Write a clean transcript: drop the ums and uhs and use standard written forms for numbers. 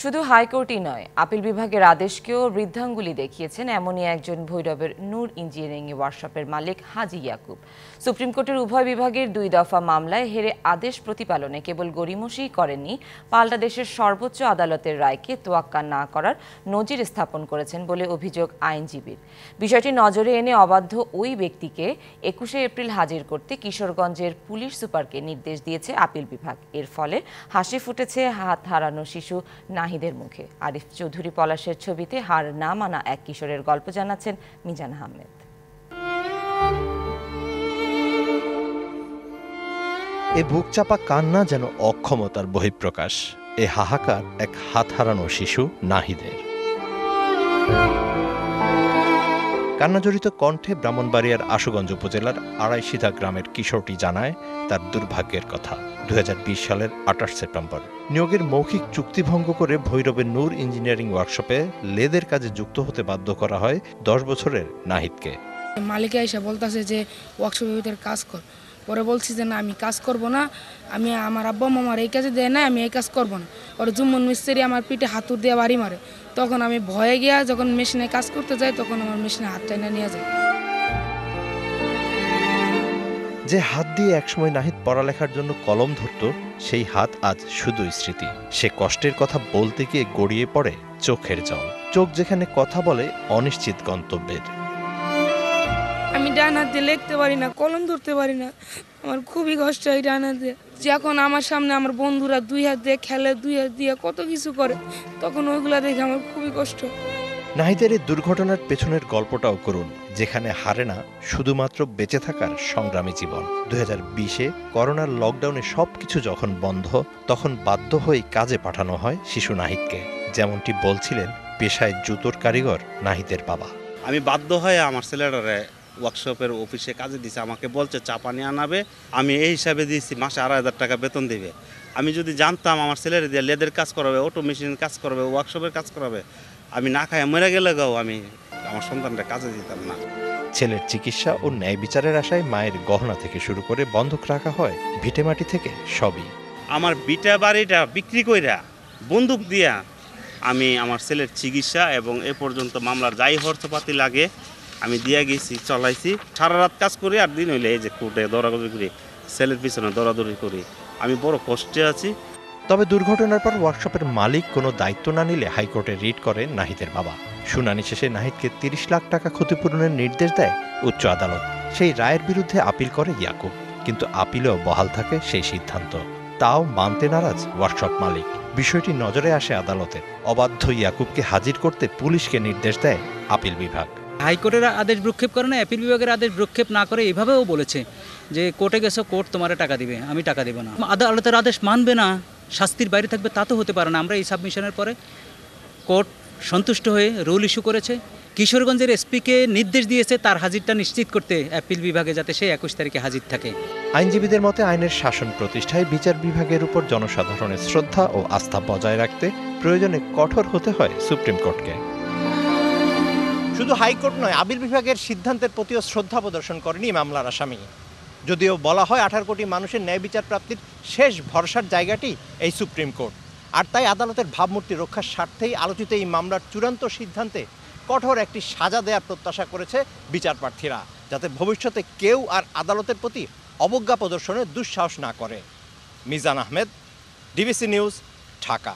শুধু হাইকোর্টই নয়, আপিল বিভাগের আদেশকেও বৃদ্ধাঙ্গুলি দেখিয়েছেন এমনই একজন ভৈরবের নূর ইঞ্জিনিয়ারিং ওয়ার্কশপের মালিক হাজি ইয়াকুব। সুপ্রিম কোর্টের উভয় বিভাগের 2 দফা মামলায় হেরে আদেশ প্রতিপালনে কেবল গড়িমসিই করেননি, পাল্টা দেশের সর্বোচ্চ আদালতের রায়কে তোয়াক্কা না করার নজির স্থাপন করেছেন বলে অভিযোগ আইনজীবীর। বিষয়টি নজরে এনে অবাধ্য ওই ব্যক্তিকে 21শে এপ্রিল হাজির করতে কিশোরগঞ্জের পুলিশ সুপারকে নির্দেশ দিয়েছে আপিল বিভাগ। এর ফলে হাসি ফুটেছে হাত হারানো শিশু নাহিদের মুখে। আরিফ চৌধুরী পলাশের ছবিতে হার না মানা এক কিশোরের গল্প জানাচ্ছেন মিজান আহমেদ। এ বুকচাপা কান্না যেন অক্ষমতার বহিঃপ্রকাশ। এ হাহাকার এক হাত হারানো শিশু নাহিদের। কান্নাজড়িত কণ্ঠে ব্রাহ্মণবাড়িয়ার আশুগঞ্জ উপজেলার আড়াইশিধা গ্রামের কিশোরটি জানায় তার দুর্ভাগ্যের কথা। 2020 সালের 28 সেপ্টেম্বর নিয়োগের মৌখিক চুক্তি ভঙ্গ করে ভৈরবের নূর ইঞ্জিনিয়ারিং ওয়ার্কশপে লেদের কাজে যুক্ত হতে বাধ্য করা হয় 10 বছরের নাহিদকে। মালিক এসে বলতেছে যে ওয়ার্কশপের ভিতরে কাজ কর। পরে বলছি যে না, আমি কাজ করব না, আমি আমার আব্বা মামার এই কাজে দেয় না, আমি এই কাজ করব না। ওর জুম্মন মিস্ত্রি আমার পিঠে হাতুড় দিয়ে বাড়ি মারে। তখন আমি ভয়ে গিয়া যখন মেশিনে কাজ করতে যাই, তখন আমার মেশিনে হাত টাইনা নিয়ে যায়। যে হাত দিয়ে একসময় নাহিদ পড়ালেখার জন্য কলম ধরত, সেই হাত আজ শুধুই স্মৃতি। সে কষ্টের কথা বলতে গিয়ে গড়িয়ে পড়ে চোখের জল। চোখ যেখানে কথা বলে অনিশ্চিত গন্তব্যের। আমি ডান হাত দিয়ে লিখতে পারি না, কলম ধরতে পারি না, আমার খুবই কষ্ট হয় ডান হাত দিয়ে। যখন আমার সামনে আমার বন্ধুরা 2 হাত দিয়ে খেলে, 2 হাত দিয়ে কত কিছু করে, তখন ওইগুলা দেখে আমার খুবই কষ্ট। নাহিদের এই দুর্ঘটনার পেছনের গল্পটাও করুন, যেখানে হারে না শুধুমাত্র বেঁচে থাকার সংগ্রামী জীবন। 2020-এ করোনার লকডাউনে সবকিছু যখন বন্ধ, তখন বাধ্য হয়ে কাজে পাঠানো হয় শিশু নাহিদকে। যেমনটি বলছিলেন পেশায় জুতোর কারিগর নাহিদের বাবা। আমি বাধ্য হয়ে আমার ছেলেটারে ওয়ার্কশপের অফিসে কাজে দিছে, আমাকে বলছে চা পানি আনাবে, আমি এই হিসাবে দিয়েছি, মাসে 2,500 টাকা বেতন দেবে। আমি যদি জানতাম আমার ছেলের দিয়ে লেদের কাজ করাবে, অটো মেশিনের কাজ করাবে, ওয়ার্কশপের কাজ করাবে, আমি না খায় মরে গেলে আমি আমার সন্তানটা কাজে দিতাম না। ছেলের চিকিৎসা ও ন্যায় বিচারের আশায় মায়ের গহনা থেকে শুরু করে বন্ধক রাখা হয় ভিটেমাটি থেকে সবই। আমার বিটা বাড়িটা বিক্রি কইরা বন্দুক দিয়া আমি আমার ছেলের চিকিৎসা এবং এ পর্যন্ত মামলার যাই খরচপাতি লাগে আমি দিয়ে গেছি, চলাইছি। সারা রাত কাজ করি, আর দিন হইলে এই যে কোর্টে দৌড়াদৌড়ি করি, ছেলের পিছনে দৌড়াদৌড়ি করি। আমি বড় কষ্টে আছি। তবে দুর্ঘটনার পর ওয়ার্কশপের মালিক কোনো দায়িত্ব না নিলে হাইকোর্টে রিট করেন নাহিদের বাবা। শুনানি শেষে নাহিদকে 30 লাখ টাকা ক্ষতিপূরণের নির্দেশ দেয় উচ্চ আদালত। সেই রায়ের বিরুদ্ধে আপিল করে ইয়াকুব, কিন্তু আপিলেও বহাল থাকে সেই সিদ্ধান্ত। তাও মানতে নারাজ ওয়ার্কশপ মালিক। বিষয়টি নজরে আসে আদালতের। অবাধ্য ইয়াকুবকে হাজির করতে পুলিশকে নির্দেশ দেয় আপিল বিভাগ। হাইকোর্টের আদেশ ভ্রুক্ষেপ করে না, আপিল বিভাগের আদেশ ভ্রুক্ষেপ না করে এভাবেও বলেছে যে কোর্টে গেছো, কোর্ট তোমার টাকা দিবে, আমি টাকা দেব না। আদালতের আদেশ মানবে না, শাস্তির বাইরে থাকবে, তা তো হতে পারে না। আমরা এই সাবমিশনের পরে কোর্ট সন্তুষ্ট হয়ে রুল ইস্যু করেছে। কিশোরগঞ্জের এসপিকে নির্দেশ দিয়েছে তার হাজিরটা নিশ্চিত করতে আপিল বিভাগে, যাতে সে 21 তারিখে হাজির থাকে। আইনজীবীদের মতে আইনের শাসন প্রতিষ্ঠায় বিচার বিভাগের উপর জনসাধারণের শ্রদ্ধা ও আস্থা বজায় রাখতে প্রয়োজনে কঠোর হতে হয় সুপ্রিম কোর্টকে। শুধু হাইকোর্ট নয়, আপিল বিভাগের সিদ্ধান্তের প্রতিও শ্রদ্ধা প্রদর্শন করেনি মামলার আসামি। যদিও বলা হয় 18 কোটি মানুষের ন্যায় বিচার প্রাপ্তির শেষ ভরসার জায়গাটি এই সুপ্রিম কোর্ট। আর তাই আদালতের ভাবমূর্তি রক্ষার স্বার্থেই আলোচিত এই মামলার চূড়ান্ত সিদ্ধান্তে কঠোর একটি সাজা দেওয়ার প্রত্যাশা করেছে বিচারপ্রার্থীরা, যাতে ভবিষ্যতে কেউ আর আদালতের প্রতি অবজ্ঞা প্রদর্শনের দুঃসাহস না করে। Mizan Ahmed, DBC news, Dhaka.